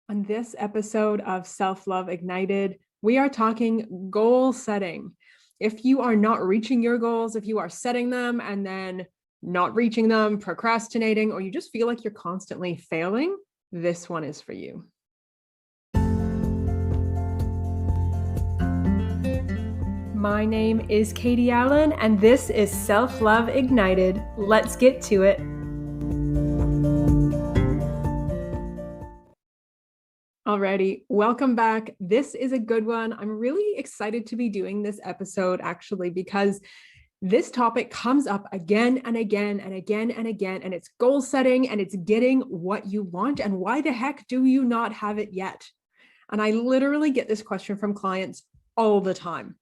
On this episode of Self-Love Ignited, we are talking goal setting. If you are not reaching your goals, if you are setting them and then not reaching them, procrastinating, or you just feel like you're constantly failing, this one is for you. My name is Katie Allen, and this is Self-Love Ignited. Let's get to it. Alrighty, welcome back. This is a good one. I'm really excited to be doing this episode actually because this topic comes up again and again and again and again, and it's goal setting and it's getting what you want. And why the heck do you not have it yet? And I literally get this question from clients all the time.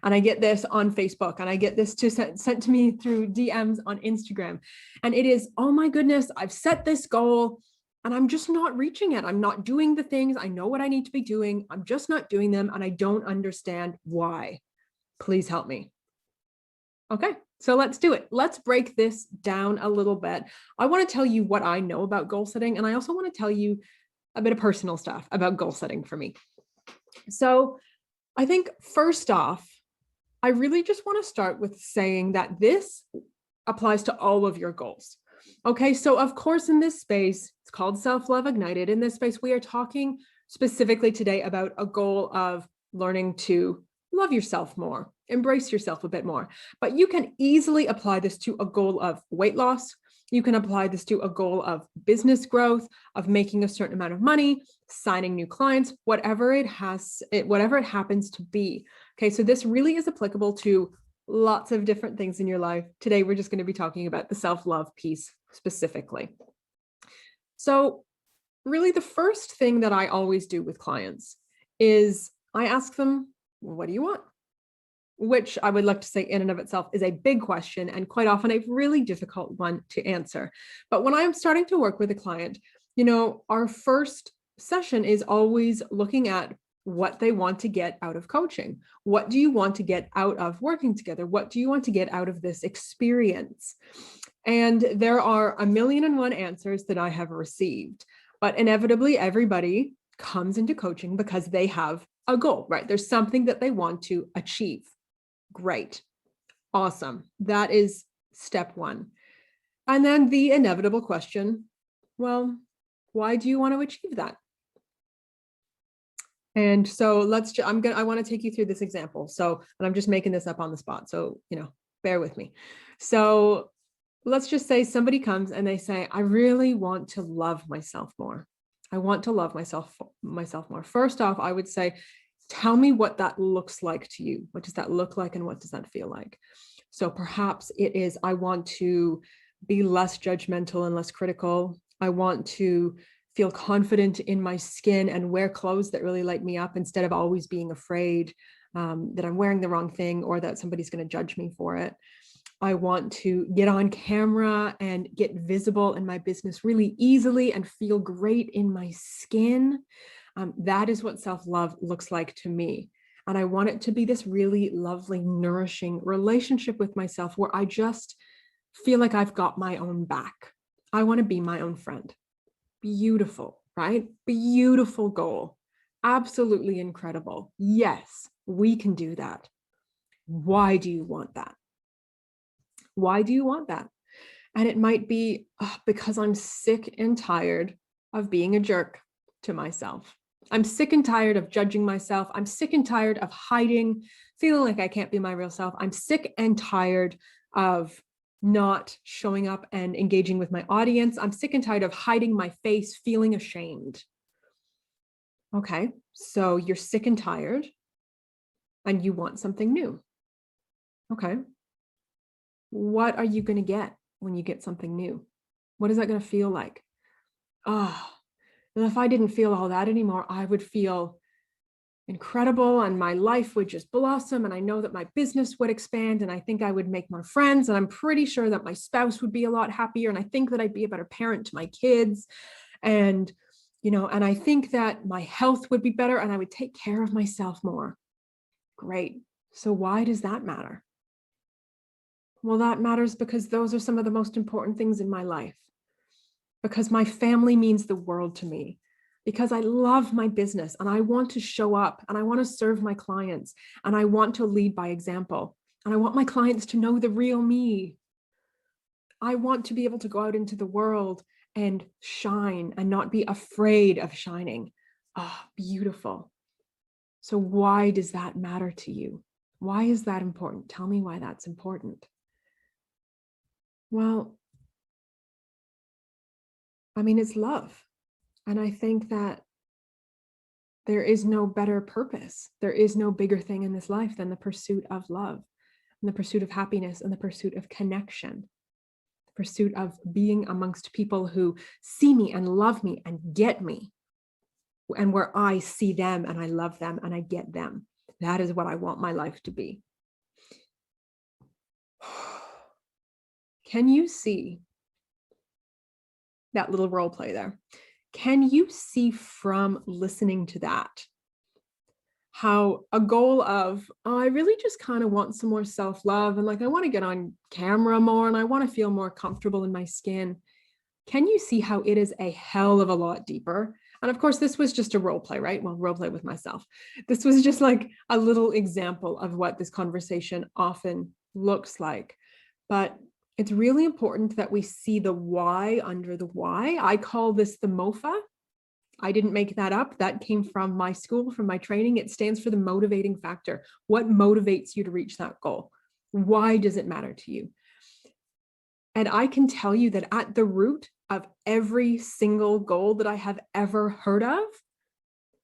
And I get this on Facebook, and I get this sent to me through DMs on Instagram. And it is, oh my goodness, I've set this goal and I'm just not reaching it. I'm not doing the things I know what I need to be doing. I'm just not doing them, and I don't understand why. Please help me. Okay, so let's do it. Let's break this down a little bit. I want to tell you what I know about goal setting, and I also want to tell you a bit of personal stuff about goal setting for me. So I think first off, I really just want to start with saying that this applies to all of your goals. Okay, so of course, in this space, it's called Self-Love Ignited. In this space, we are talking specifically today about a goal of learning to love yourself more, embrace yourself a bit more. But you can easily apply this to a goal of weight loss. You can apply this to a goal of business growth, of making a certain amount of money, signing new clients, whatever it happens to be. Okay, so this really is applicable to lots of different things in your life. Today, we're just going to be talking about the self-love piece specifically. So really, the first thing that I always do with clients is I ask them, what do you want? Which I would like to say in and of itself is a big question and quite often a really difficult one to answer. But when I'm starting to work with a client, our first session is always looking at what they want to get out of coaching. What do you want to get out of working together? What do you want to get out of this experience? And there are 1,000,001 answers that I have received, but inevitably everybody comes into coaching because they have a goal, right? There's something that they want to achieve. Great. Awesome. That is step one. And then the inevitable question, well, why do you want to achieve that? And so I want to take you through this example. And I'm just making this up on the spot. So, bear with me. So let's just say somebody comes and they say, I really want to love myself more. I want to love myself more. First off, I would say, tell me what that looks like to you. What does that look like? And what does that feel like? So perhaps it is, I want to be less judgmental and less critical. I want to feel confident in my skin and wear clothes that really light me up instead of always being afraid that I'm wearing the wrong thing or that somebody's going to judge me for it. I want to get on camera and get visible in my business really easily and feel great in my skin. That is what self-love looks like to me. And I want it to be this really lovely, nourishing relationship with myself where I just feel like I've got my own back. I want to be my own friend. Beautiful, right? Beautiful goal. Absolutely incredible. Yes, we can do that. Why do you want that? Why do you want that? And it might be because I'm sick and tired of being a jerk to myself. I'm sick and tired of judging myself. I'm sick and tired of hiding, feeling like I can't be my real self. I'm sick and tired of not showing up and engaging with my audience. I'm sick and tired of hiding my face, feeling ashamed. Okay, so you're sick and tired and you want something new. Okay, what are you going to get when you get something new? What is that going to feel like? And if I didn't feel all that anymore, I would feel incredible and my life would just blossom. And I know that my business would expand and I think I would make more friends. And I'm pretty sure that my spouse would be a lot happier. And I think that I'd be a better parent to my kids. And, and I think that my health would be better and I would take care of myself more. Great. So why does that matter? Well, that matters because those are some of the most important things in my life. Because my family means the world to me. because I love my business and I want to show up and I want to serve my clients and I want to lead by example. And I want my clients to know the real me. I want to be able to go out into the world and shine and not be afraid of shining. Oh, beautiful. So why does that matter to you? Why is that important? Tell me why that's important. Well, I mean, it's love. And I think that there is no better purpose. There is no bigger thing in this life than the pursuit of love and the pursuit of happiness and the pursuit of connection, the pursuit of being amongst people who see me and love me and get me, and where I see them and I love them and I get them. That is what I want my life to be. Can you see that little role play there? Can you see from listening to that how a goal of, oh, I really just kind of want some more self-love and like I want to get on camera more and I want to feel more comfortable in my skin. Can you see how it is a hell of a lot deeper? And of course, this was just a role play, right? Well, role play with myself. This was just like a little example of what this conversation often looks like. But it's really important that we see the why under the why. I call this the MOFA. I didn't make that up. That came from my school, from my training. It stands for the motivating factor. What motivates you to reach that goal? Why does it matter to you? And I can tell you that at the root of every single goal that I have ever heard of,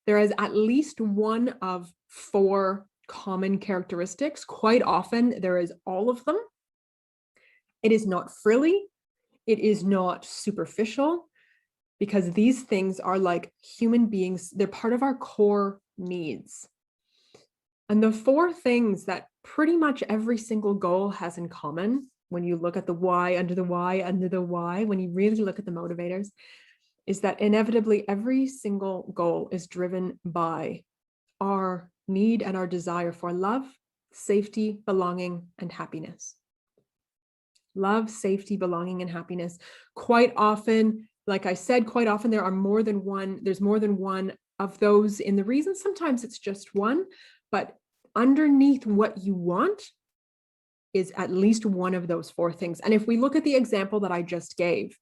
there is at least one of 4 common characteristics. Quite often, there is all of them. It is not frilly. It is not superficial, because these things are like human beings. They're part of our core needs. And the 4 things that pretty much every single goal has in common, when you look at the why under the why under the why, when you really look at the motivators, is that inevitably every single goal is driven by our need and our desire for love, safety, belonging, and happiness. Love, safety, belonging, and happiness. Quite often, like I said, quite often there's more than one of those in the reason. Sometimes it's just one, but underneath what you want is at least one of those 4 things. And if we look at the example that I just gave,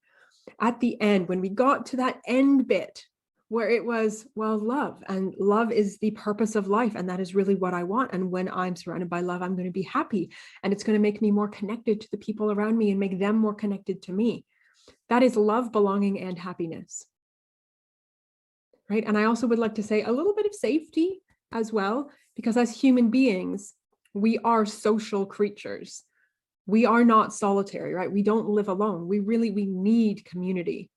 at the end, when we got to that end bit where it was, well, love, and love is the purpose of life. And that is really what I want. And when I'm surrounded by love, I'm going to be happy. And it's going to make me more connected to the people around me and make them more connected to me. That is love, belonging, and happiness. Right? And I also would like to say a little bit of safety as well, because as human beings, we are social creatures. We are not solitary, right? We don't live alone. We need community.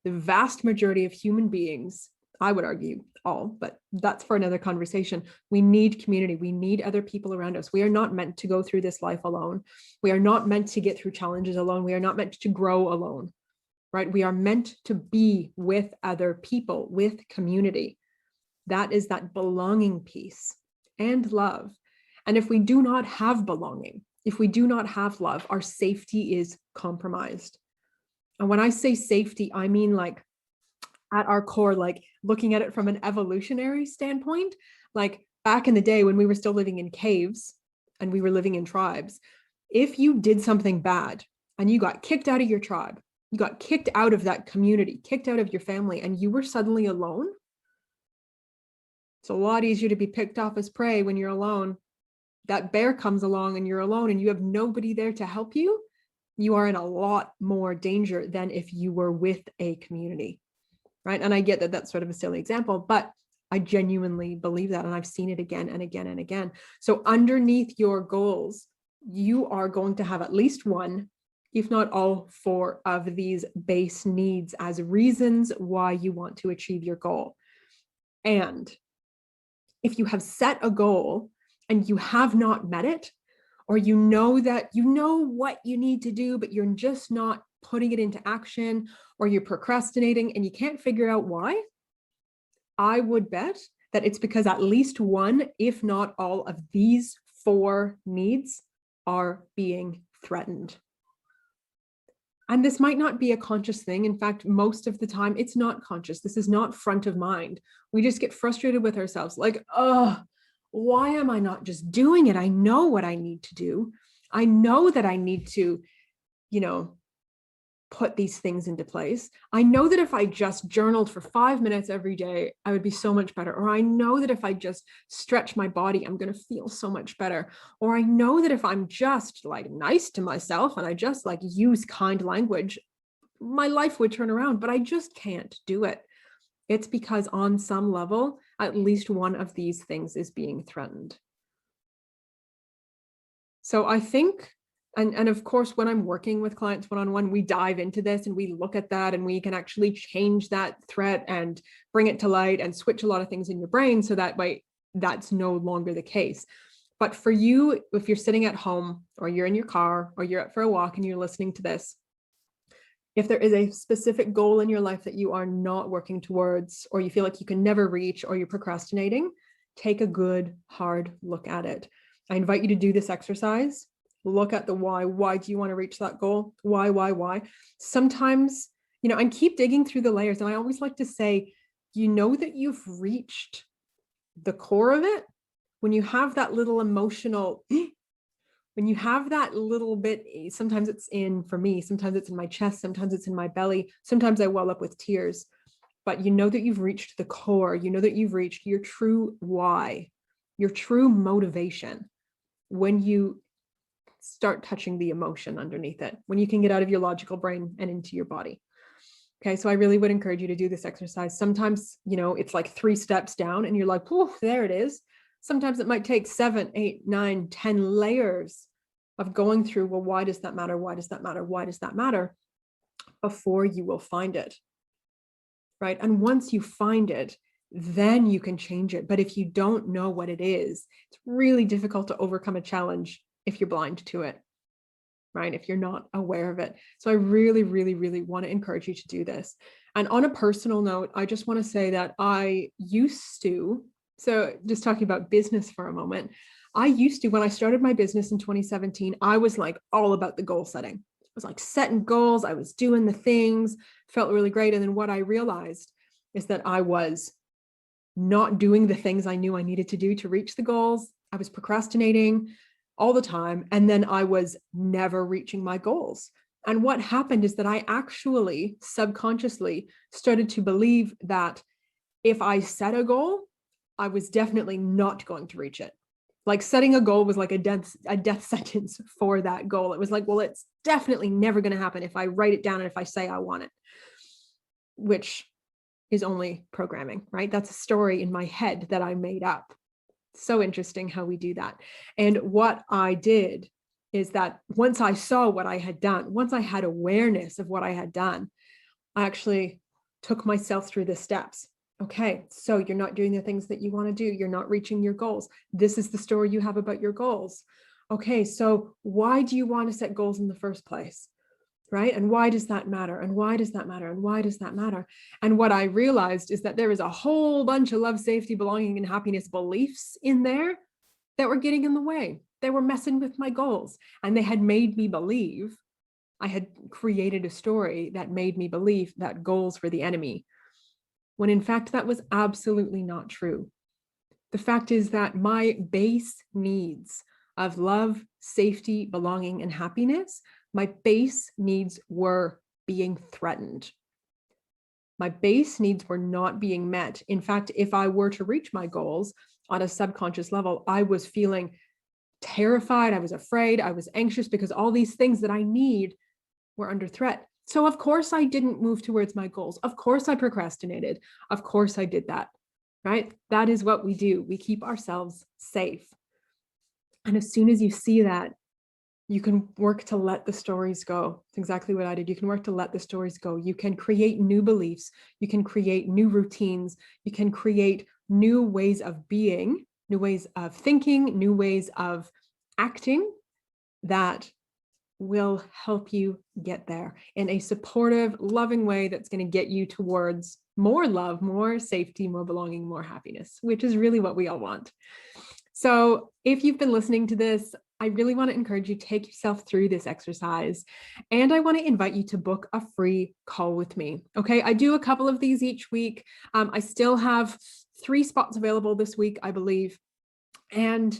The vast majority of human beings, I would argue all, but that's for another conversation. We need community. We need other people around us. We are not meant to go through this life alone. We are not meant to get through challenges alone. We are not meant to grow alone, right? We are meant to be with other people, with community. That is that belonging piece and love. And if we do not have belonging, if we do not have love, our safety is compromised. And when I say safety, I mean like at our core, like looking at it from an evolutionary standpoint, like back in the day when we were still living in caves and we were living in tribes, if you did something bad and you got kicked out of your tribe, you got kicked out of that community, kicked out of your family, and you were suddenly alone, it's a lot easier to be picked off as prey when you're alone. That bear comes along and you're alone and you have nobody there to help you. You are in a lot more danger than if you were with a community, right? And I get that that's sort of a silly example, but I genuinely believe that. And I've seen it again and again and again. So underneath your goals, you are going to have at least one, if not all 4 of these base needs as reasons why you want to achieve your goal. And if you have set a goal and you have not met it, or you know that you know what you need to do, but you're just not putting it into action, or you're procrastinating and you can't figure out why, I would bet that it's because at least one, if not all of these 4 needs are being threatened. And this might not be a conscious thing. In fact, most of the time, it's not conscious. This is not front of mind. We just get frustrated with ourselves, like, oh, why am I not just doing it? I know what I need to do. I know that I need to, put these things into place. I know that if I just journaled for 5 minutes every day, I would be so much better. Or I know that if I just stretch my body, I'm going to feel so much better. Or I know that if I'm just like nice to myself and I just like use kind language, my life would turn around, but I just can't do it. It's because on some level, at least one of these things is being threatened. So I think, and of course, when I'm working with clients one-on-one, we dive into this and we look at that and we can actually change that threat and bring it to light and switch a lot of things in your brain so that way that's no longer the case. But for you, if you're sitting at home or you're in your car or you're out for a walk and you're listening to this, if there is a specific goal in your life that you are not working towards, or you feel like you can never reach, or you're procrastinating, take a good, hard look at it. I invite you to do this exercise. Look at the why. Why do you want to reach that goal? Why? Sometimes, and keep digging through the layers. And I always like to say, that you've reached the core of it when you have that little emotional, when you have that little bit, sometimes it's for me, sometimes it's in my chest, sometimes it's in my belly, sometimes I well up with tears, but that you've reached the core, that you've reached your true why, your true motivation when you start touching the emotion underneath it, when you can get out of your logical brain and into your body. Okay, so I really would encourage you to do this exercise. Sometimes, it's like 3 steps down and you're like, oh, there it is. Sometimes it might take 7, 8, 9, 10 layers of going through, well, why does that matter? Why does that matter? Why does that matter? Before you will find it, right? And once you find it, then you can change it. But if you don't know what it is, it's really difficult to overcome a challenge if you're blind to it, right? If you're not aware of it. So I really, really, really want to encourage you to do this. And on a personal note, I just want to say that I used to, so just talking about business for a moment, I used to, when I started my business in 2017, I was like all about the goal setting. I was like setting goals. I was doing the things, felt really great. And then what I realized is that I was not doing the things I knew I needed to do to reach the goals. I was procrastinating all the time. And then I was never reaching my goals. And what happened is that I actually subconsciously started to believe that if I set a goal, I was definitely not going to reach it. Like setting a goal was like a death sentence for that goal. It was like, well, it's definitely never going to happen if I write it down and if I say I want it, which is only programming, right? That's a story in my head that I made up. So interesting how we do that. And what I did is that once I saw what I had done, once I had awareness of what I had done, I actually took myself through the steps. Okay, so you're not doing the things that you want to do. You're not reaching your goals. This is the story you have about your goals. Okay, so why do you want to set goals in the first place? Right? And why does that matter? And why does that matter? And why does that matter? And what I realized is that there is a whole bunch of love, safety, belonging, and happiness beliefs in there that were getting in the way. They were messing with my goals. And they had made me believe, I had created a story that made me believe that goals were the enemy, when in fact that was absolutely not true. The fact is that my base needs of love, safety, belonging, and happiness, my base needs were being threatened. My base needs were not being met. In fact, if I were to reach my goals on a subconscious level, I was feeling terrified, I was afraid, I was anxious because all these things that I need were under threat. So of course I didn't move towards my goals. Of course I procrastinated. Of course I did that, right? That is what we do. We keep ourselves safe. And as soon as you see that, you can work to let the stories go. It's exactly what I did. You can work to let the stories go. You can create new beliefs. You can create new routines. You can create new ways of being, new ways of thinking, new ways of acting that will help you get there in a supportive, loving way that's going to get you towards more love, more safety, more belonging, more happiness, which is really what we all want. So if you've been listening to this, I really want to encourage you to take yourself through this exercise. And I want to invite you to book a free call with me. Okay. I do a couple of these each week. I still have 3 spots available this week, I believe. And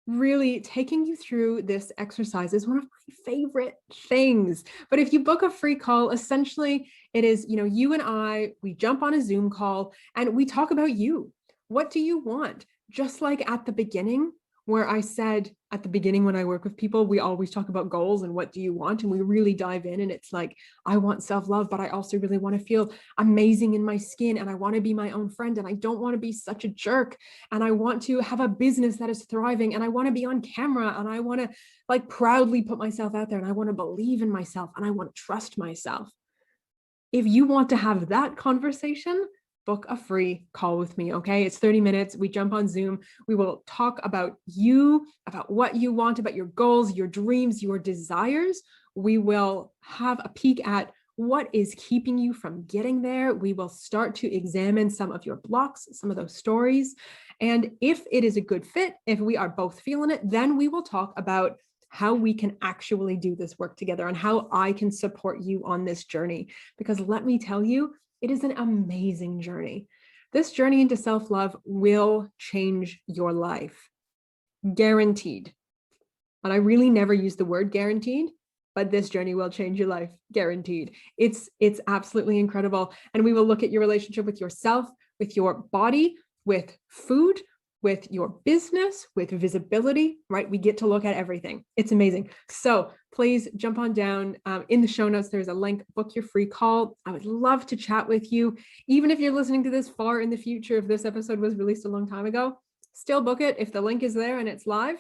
really taking you through this exercise is one of my favorite things. But if you book a free call, essentially it is, you and I, we jump on a Zoom call and we talk about you. What do you want? Just like at the beginning, where I said at the beginning, when I work with people, we always talk about goals and what do you want? And we really dive in, and it's like, I want self-love, but I also really want to feel amazing in my skin, and I want to be my own friend, and I don't want to be such a jerk, and I want to have a business that is thriving, and I want to be on camera, and I want to proudly put myself out there, and I want to believe in myself, and I want to trust myself. If you want to have that conversation, book a free call with me, okay? It's 30 minutes. We jump on Zoom. We will talk about you, about what you want, about your goals, your dreams, your desires. We will have a peek at what is keeping you from getting there. We will start to examine some of your blocks, some of those stories. And if it is a good fit, if we are both feeling it, then we will talk about how we can actually do this work together and how I can support you on this journey. Because let me tell you, it is an amazing journey. This journey into self-love will change your life. Guaranteed. And I really never use the word guaranteed, but this journey will change your life. Guaranteed. It's absolutely incredible. And we will look at your relationship with yourself, with your body, with food, with your business, with visibility, right? We get to look at everything. It's amazing. So please jump on down. In the show notes, there's a link, book your free call. I would love to chat with you. Even if you're listening to this far in the future, if this episode was released a long time ago, still book it. If the link is there and it's live,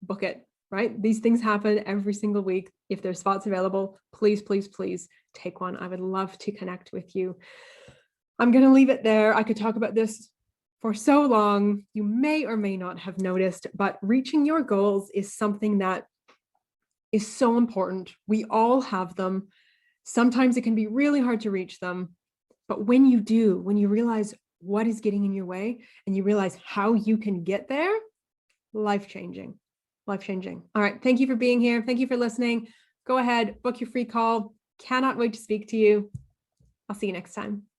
book it, right? These things happen every single week. If there's spots available, please, please, please take one. I would love to connect with you. I'm going to leave it there. I could talk about this for so long. You may or may not have noticed, but reaching your goals is something that is so important. We all have them. Sometimes it can be really hard to reach them, but when you do, when you realize what is getting in your way and you realize how you can get there, life-changing, life-changing. All right. Thank you for being here. Thank you for listening. Go ahead, book your free call. Cannot wait to speak to you. I'll see you next time.